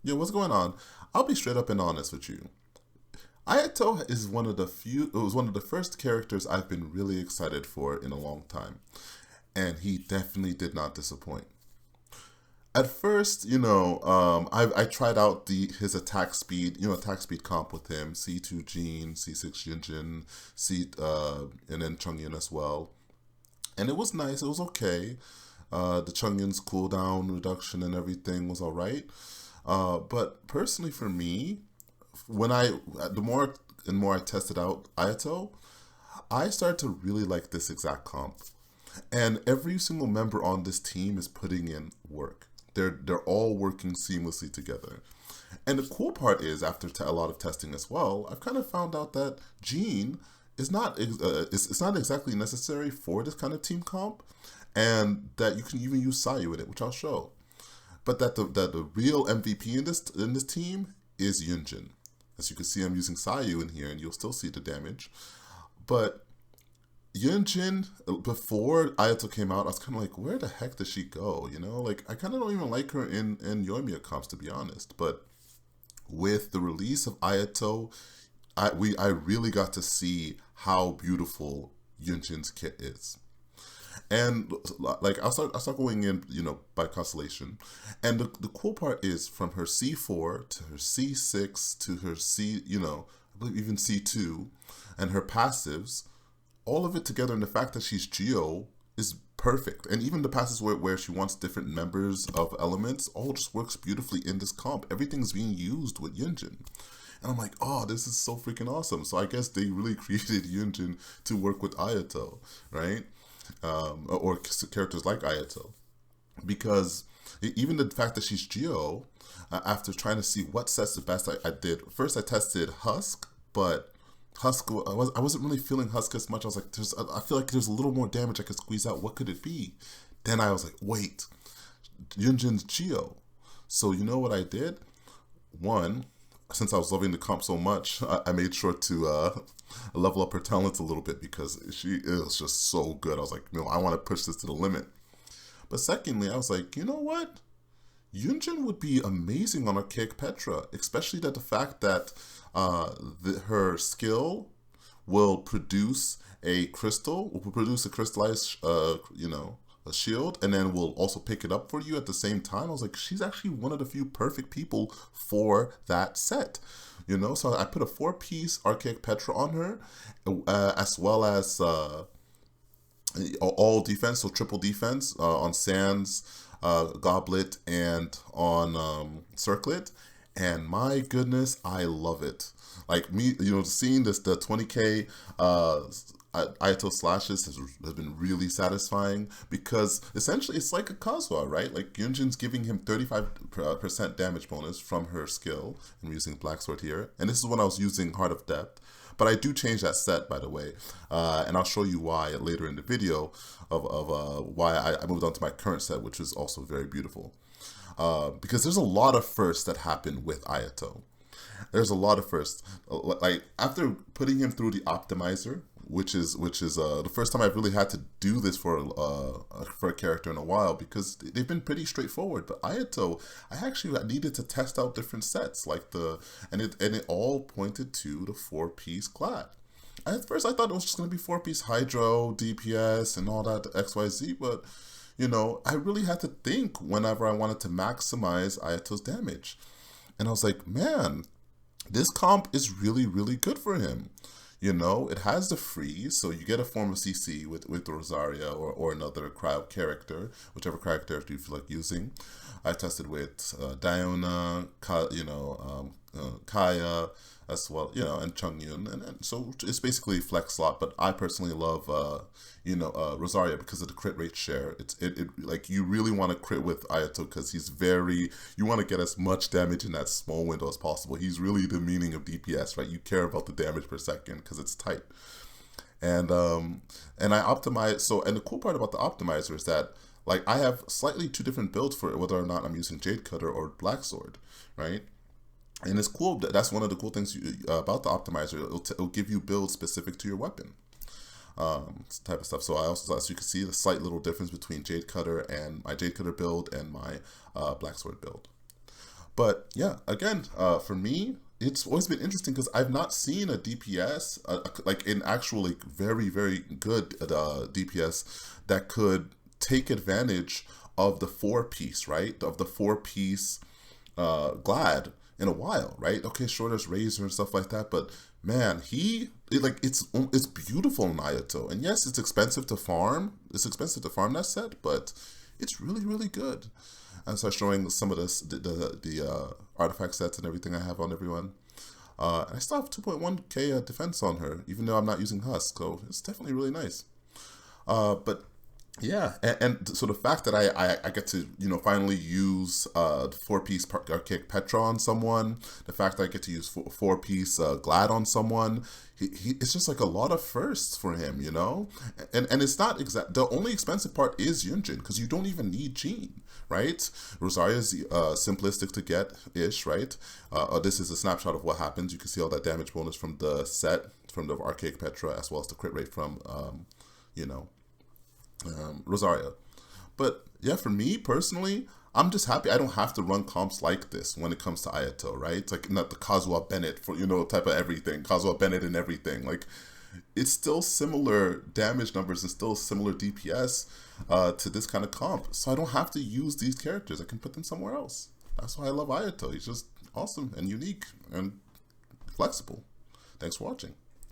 Yo, what's going on? I'll be straight up and honest with you. Ayato is one of the few, it was one of the first characters I've been really excited for in a long time. And he definitely did not disappoint. At first, I tried out his attack speed, attack speed comp with him, C2 Jean, C6 Yunjin, and then Chungyun as well. And it was nice, it was okay. The Chungyun's cooldown reduction and everything was alright. But personally for me, when the more and more I tested out Ayato, I started to really like this exact comp. And every single member on this team is putting in work. They're all working seamlessly together. And the cool part is, after a lot of testing as well, I've kind of found out that Gene is not it's not exactly necessary for this kind of team comp, and that you can even use Sayu in it, which I'll show. But that the real MVP in this team is Yunjin. As you can see, I'm using Sayu in here, and you'll still see the damage. But Yunjin, before Ayato came out, I was kind of like, where the heck does she go? Like I kind of don't even like her in Yoimiya comps, to be honest. But with the release of Ayato, I really got to see how beautiful Yunjin's kit is. And like I'll start going in, by constellation. And the cool part is, from her C4 to her C6 to her I believe even C2, and her passives, all of it together, and the fact that she's Geo is perfect. And even the passes where she wants different members of elements, all just works beautifully in this comp. Everything's being used with Yunjin. And I'm like, oh, this is so freaking awesome. So I guess they really created Yunjin to work with Ayato, right? Or characters like Ayato. Because even the fact that she's Geo, after trying to see what sets the best, I did. First, I tested Husk, but Husk, I wasn't really feeling Husk as much. I was like, I feel like there's a little more damage I could squeeze out. What could it be? Then I was like, wait, Yunjin's Geo. So you know what I did? One, since I was loving the comp so much, I made sure to level up her talents a little bit, because she is just so good. I was like, I want to push this to the limit. But secondly, I was like, you know what? Yunjin would be amazing on Archaic Petra, especially that the fact that her skill will produce a crystallized, a shield, and then will also pick it up for you at the same time. I was like, she's actually one of the few perfect people for that set. So I put a 4-piece Archaic Petra on her, as well as all defense, so triple defense on Sands, Goblet, and on Circlet. And my goodness, I love it. Like me, seeing the 20k Ayato slashes has been really satisfying, because essentially it's like a Kazuha, right? Like Yunjin's giving him 35% damage bonus from her skill. I'm using Black Sword here, and this is when I was using Heart of Depth. But I do change that set, by the way, and I'll show you why later in the video of why I moved on to my current set, which is also very beautiful. Because there's a lot of firsts that happen with Ayato. There's a lot of firsts. Like after putting him through the optimizer, which is the first time I've really had to do this for a character in a while, because they've been pretty straightforward. But Ayato, I actually needed to test out different sets, and it all pointed to the 4-piece Glad. At first, I thought it was just going to be 4-piece Hydro, DPS, and all that XYZ, but I really had to think whenever I wanted to maximize Ayato's damage. And I was like, man, this comp is really, really good for him. It has the freeze, so you get a form of CC with Rosaria or another cryo character, whichever cryo character you feel like using. I tested with Diona, Kaya, as well, and Chungyun, and so it's basically flex slot. But I personally love, Rosaria, because of the crit rate share. It like, you really want to crit with Ayato, because you want to get as much damage in that small window as possible. He's really the meaning of DPS, right? You care about the damage per second because it's tight. And I optimize. And the cool part about the optimizer is that, like, I have slightly two different builds for it, whether or not I'm using Jade Cutter or Black Sword, right? And it's cool. That's one of the cool things about the optimizer. It'll give you builds specific to your weapon, type of stuff. So I also, as you can see, the slight little difference between Jade Cutter and my Jade Cutter build and my Black Sword build. But yeah, again, for me, it's always been interesting because I've not seen a DPS, like an actual, like very, very good DPS that could take advantage of the four piece, right? Of the four piece Glad in a while, right? Okay, sure, there's Razor and stuff like that, but man, it's beautiful in Ayato, and yes, it's expensive to farm. It's expensive to farm that set, but it's really, really good. And so showing some of this, the artifact sets and everything I have on everyone. And I still have 2.1k defense on her, even though I'm not using Husk, so it's definitely really nice. But yeah, and so the fact that I get to, you know, finally use four-piece Archaic Petra on someone, the fact that I get to use four-piece Glad on someone, it's just like a lot of firsts for him, you know? And it's not exact, the only expensive part is Yunjin, because you don't even need Jean, right? Rosaria is simplistic to get-ish, right? This is a snapshot of what happens. You can see all that damage bonus from the set, from the Archaic Petra, as well as the crit rate from, you know, Rosaria. But yeah, for me personally, I'm just happy I don't have to run comps like this when it comes to Ayato, right? Like not the Kazuha Bennett for, you know, type of everything, Kazuha Bennett and everything. Like it's still similar damage numbers and still similar DPS to this kind of comp. So I don't have to use these characters. I can put them somewhere else. That's why I love Ayato. He's just awesome and unique and flexible. Thanks for watching.